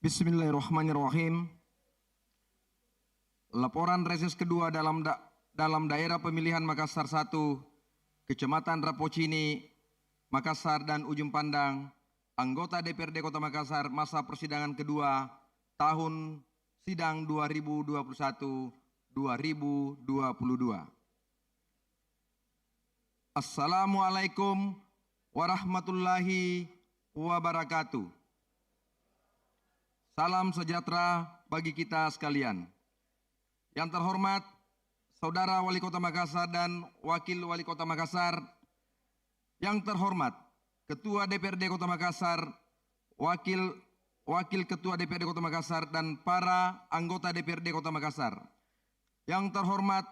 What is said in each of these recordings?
Bismillahirrahmanirrahim. Laporan reses kedua dalam daerah pemilihan Makassar 1, Kecamatan Rapocini, Makassar dan Ujung Pandang, anggota DPRD Kota Makassar masa persidangan kedua tahun sidang 2021-2022. Assalamualaikum warahmatullahi wabarakatuh. Salam sejahtera bagi kita sekalian. Yang terhormat Saudara Wali Kota Makassar dan Wakil Wali Kota Makassar, yang terhormat Ketua DPRD Kota Makassar, Wakil Ketua DPRD Kota Makassar dan para anggota DPRD Kota Makassar, yang terhormat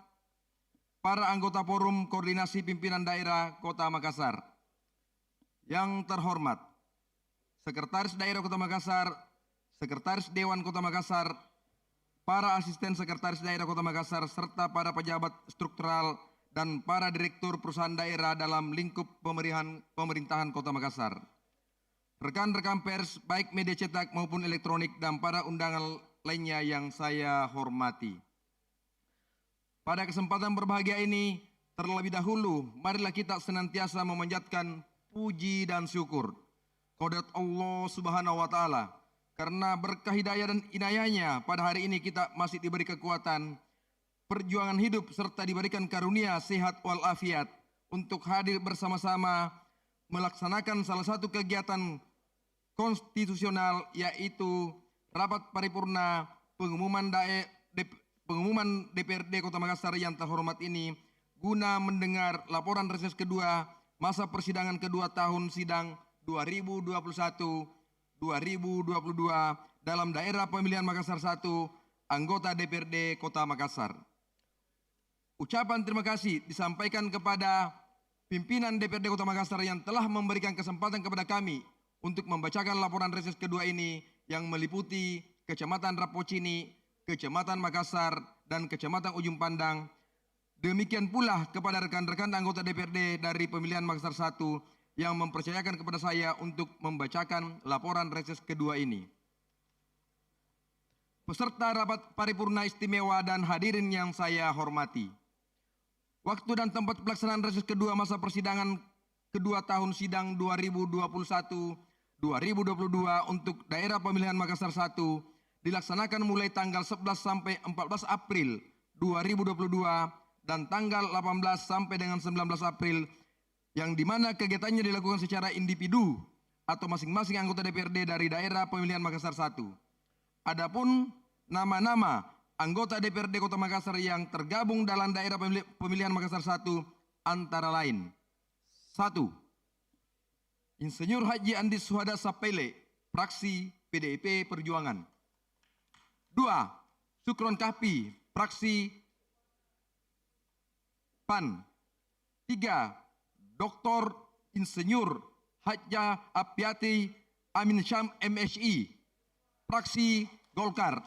para anggota Forum Koordinasi Pimpinan Daerah Kota Makassar, yang terhormat Sekretaris Daerah Kota Makassar, Sekretaris Dewan Kota Makassar, para asisten sekretaris daerah Kota Makassar, serta para pejabat struktural dan para direktur perusahaan daerah dalam lingkup pemerintahan Kota Makassar. Rekan-rekan pers, baik media cetak maupun elektronik, dan para undangan lainnya yang saya hormati. Pada kesempatan berbahagia ini, terlebih dahulu, marilah kita senantiasa memanjatkan puji dan syukur kepada Allah Subhanahu wa Ta'ala, karena berkah hidayah dan inayahnya pada hari ini kita masih diberi kekuatan, perjuangan hidup, serta diberikan karunia sehat walafiat untuk hadir bersama-sama melaksanakan salah satu kegiatan konstitusional, yaitu rapat paripurna pengumuman DPRD Kota Makassar yang terhormat ini, guna mendengar laporan reses kedua masa persidangan kedua tahun sidang 2021-2022 dalam daerah pemilihan Makassar 1, anggota DPRD Kota Makassar. Ucapan terima kasih disampaikan kepada pimpinan DPRD Kota Makassar yang telah memberikan kesempatan kepada kami untuk membacakan laporan reses kedua ini yang meliputi Kecamatan Rapocini, Kecamatan Makassar, dan Kecamatan Ujung Pandang. Demikian pula kepada rekan-rekan anggota DPRD dari pemilihan Makassar 1 yang mempercayakan kepada saya untuk membacakan laporan reses kedua ini. Peserta rapat paripurna istimewa dan hadirin yang saya hormati. Waktu dan tempat pelaksanaan reses kedua masa persidangan kedua tahun sidang 2021-2022 untuk daerah pemilihan Makassar 1 dilaksanakan mulai tanggal 11 sampai 14 April 2022 dan tanggal 18 sampai dengan 19 April, yang dimana kegiatannya dilakukan secara individu atau masing-masing anggota DPRD dari daerah pemilihan Makassar 1. Adapun nama-nama anggota DPRD Kota Makassar yang tergabung dalam daerah pemilihan Makassar 1 antara lain: 1. Insinyur Haji Andi Suhada Sapele, fraksi PDIP Perjuangan. 2. Sukron Kahpi, fraksi PAN. 3. Dr. Insinyur Haja Apiati Amin Syam MSI, fraksi Golkar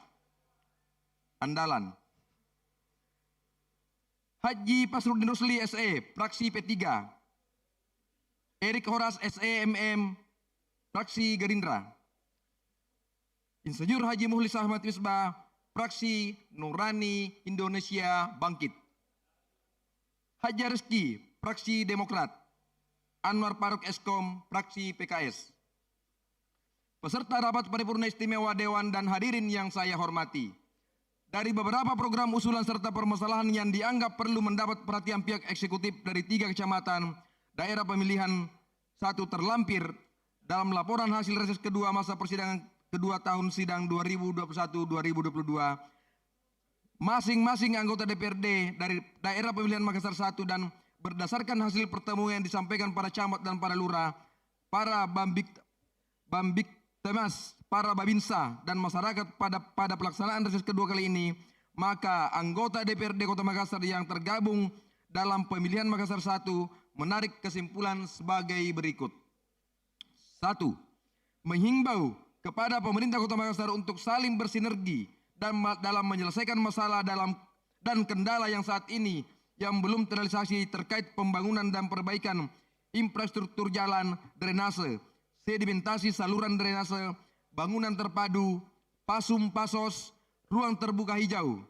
Andalan. Haji Pasrudin Rusli SE, fraksi P3. Erik Horas SE MM, fraksi Gerindra. Insinyur Haji Muhlis Ahmad Misbah, fraksi Nurani Indonesia Bangkit. Haji Rizki, fraksi Demokrat. Anwar Faruk Eskom, fraksi PKS. Peserta rapat paripurna istimewa Dewan dan hadirin yang saya hormati. Dari beberapa program usulan serta permasalahan yang dianggap perlu mendapat perhatian pihak eksekutif dari 3 kecamatan daerah pemilihan 1 terlampir dalam laporan hasil reses kedua masa persidangan kedua tahun sidang 2021-2022, masing-masing anggota DPRD dari daerah pemilihan Makassar 1 dan berdasarkan hasil pertemuan yang disampaikan para camat dan para lurah, para bambik temas, para babinsa, dan masyarakat pada pelaksanaan reses kedua kali ini, maka anggota DPRD Kota Makassar yang tergabung dalam pemilihan Makassar 1 menarik kesimpulan sebagai berikut. 1. Menghimbau kepada pemerintah Kota Makassar untuk saling bersinergi dalam menyelesaikan masalah dan kendala yang saat ini yang belum terrealisasi terkait pembangunan dan perbaikan infrastruktur jalan, drainase, sedimentasi saluran drainase, bangunan terpadu, Pasum Pasos, ruang terbuka hijau,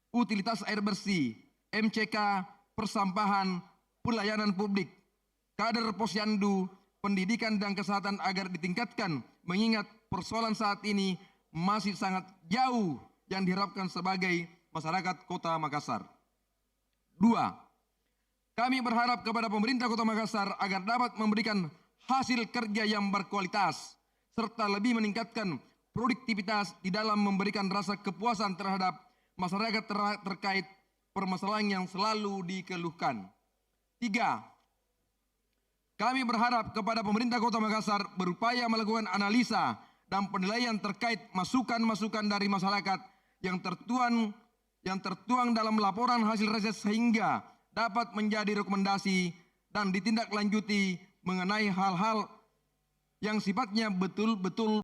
utilitas air bersih, MCK, persampahan, pelayanan publik, kader posyandu, pendidikan dan kesehatan agar ditingkatkan mengingat persoalan saat ini masih sangat jauh yang diharapkan sebagai masyarakat Kota Makassar. 2. Kami berharap kepada pemerintah Kota Makassar agar dapat memberikan hasil kerja yang berkualitas serta lebih meningkatkan produktivitas di dalam memberikan rasa kepuasan terhadap masyarakat terkait permasalahan yang selalu dikeluhkan. 3. Kami berharap kepada pemerintah Kota Makassar berupaya melakukan analisa dan penilaian terkait masukan-masukan dari masyarakat yang tertuang dalam laporan hasil riset sehingga dapat menjadi rekomendasi dan ditindaklanjuti mengenai hal-hal yang sifatnya betul-betul